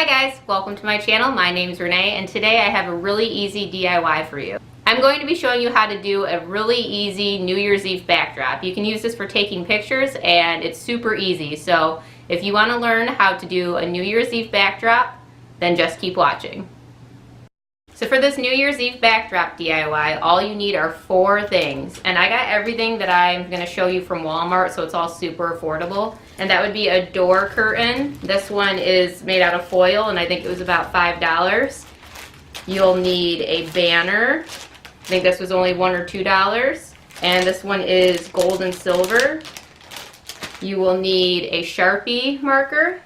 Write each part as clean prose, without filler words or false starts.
Hi guys, welcome to my channel. My name is Renee and today I have a really easy DIY for you. I'm going to be showing you how to do a really easy New Year's Eve backdrop. You can use this for taking pictures and it's super easy. So if you want to learn how to do a New Year's Eve backdrop, then just keep watching. So for this New Year's Eve backdrop DIY, all you need are 4 things. And I got everything that I'm going to show you from Walmart, so it's all super affordable. And that would be a door curtain. This one is made out of foil, and I think it was about $5. You'll need a banner. I think this was only $1 or $2. And this one is gold and silver. You will need a Sharpie marker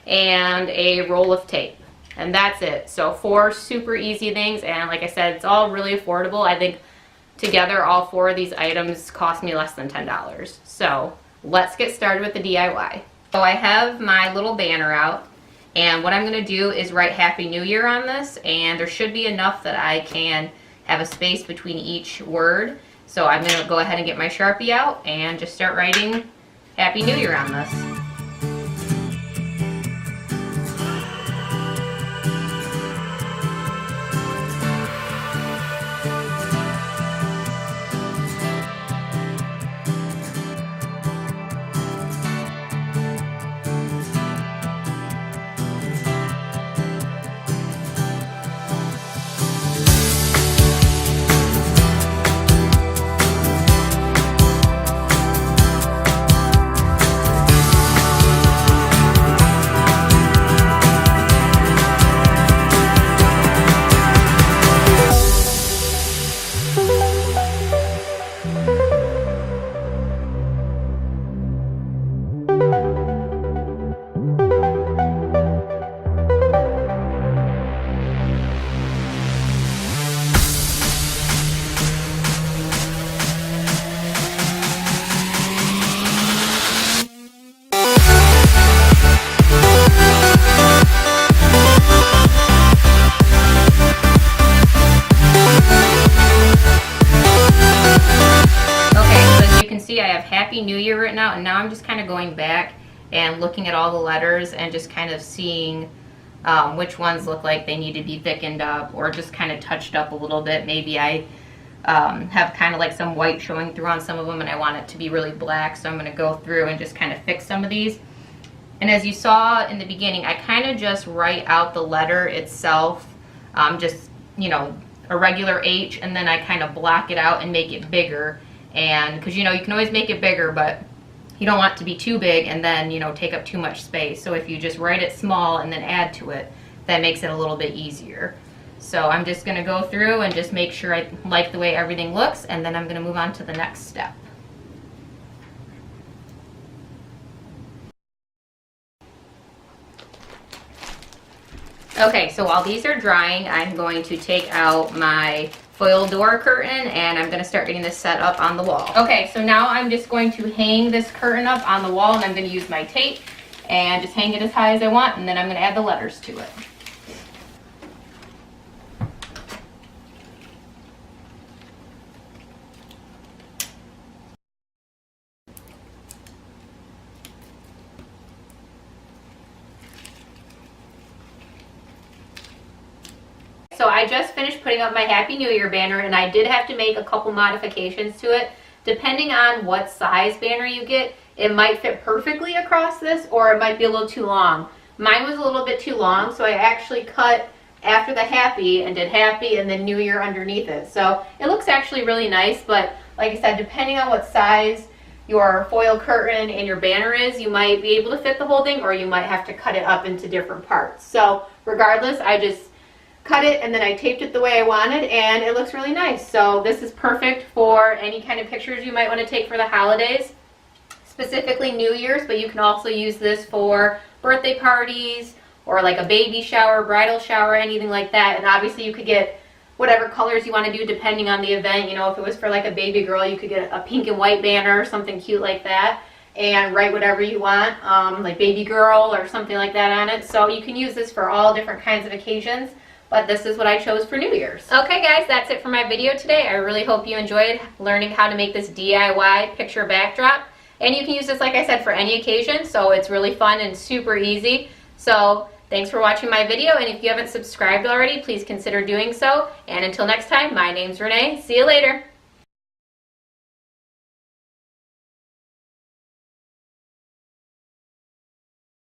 and a roll of tape. And that's it. So 4 super easy things, and like I said, it's all really affordable. I think together all 4 of these items cost me less than $10. So let's get started with the DIY. So I have my little banner out, and what I'm going to do is write Happy New Year on this, and there should be enough that I can have a space between each word. So I'm going to go ahead and get my Sharpie out and just start writing Happy New Year on this. I have Happy New Year written out, and now I'm just kind of going back and looking at all the letters and just kind of seeing which ones look like they need to be thickened up or just kind of touched up a little bit. Maybe I have kind of like some white showing through on some of them and I want it to be really black, so I'm going to go through and just kind of fix some of these. And as you saw in the beginning, I kind of just write out the letter itself, just, you know, a regular H, and then I kind of block it out and make it bigger. And because, you know, you can always make it bigger, but you don't want it to be too big and then, you know, take up too much space. So if you just write it small and then add to it, that makes it a little bit easier. So I'm just going to go through and just make sure I like the way everything looks, and then I'm going to move on to the next step. Okay, so while these are drying, I'm going to take out my foil door curtain and I'm going to start getting this set up on the wall. Okay, so now I'm just going to hang this curtain up on the wall, and I'm going to use my tape and just hang it as high as I want, and then I'm going to add the letters to it. So I just finished putting up my Happy New Year banner, and I did have to make a couple modifications to it. Depending on what size banner you get, it might fit perfectly across this, or it might be a little too long. Mine was a little bit too long, so I actually cut after the Happy and did Happy and then New Year underneath it. So it looks actually really nice, but like I said, depending on what size your foil curtain and your banner is, you might be able to fit the whole thing, or you might have to cut it up into different parts. So regardless, I just cut it and then I taped it the way I wanted, and it looks really nice. So this is perfect for any kind of pictures you might want to take for the holidays, specifically New Year's, but you can also use this for birthday parties or like a baby shower, bridal shower, anything like that. And obviously you could get whatever colors you want to do depending on the event. You know, if it was for like a baby girl, you could get a pink and white banner or something cute like that and write whatever you want, like baby girl or something like that on it. So you can use this for all different kinds of occasions. but this is what I chose for New Year's. Okay guys, that's it for my video today. I really hope you enjoyed learning how to make this DIY picture backdrop. And you can use this, like I said, for any occasion, so it's really fun and super easy. So Thanks for watching my video, and if you haven't subscribed already, please consider doing so. And until next time, my name's Renee. See you later.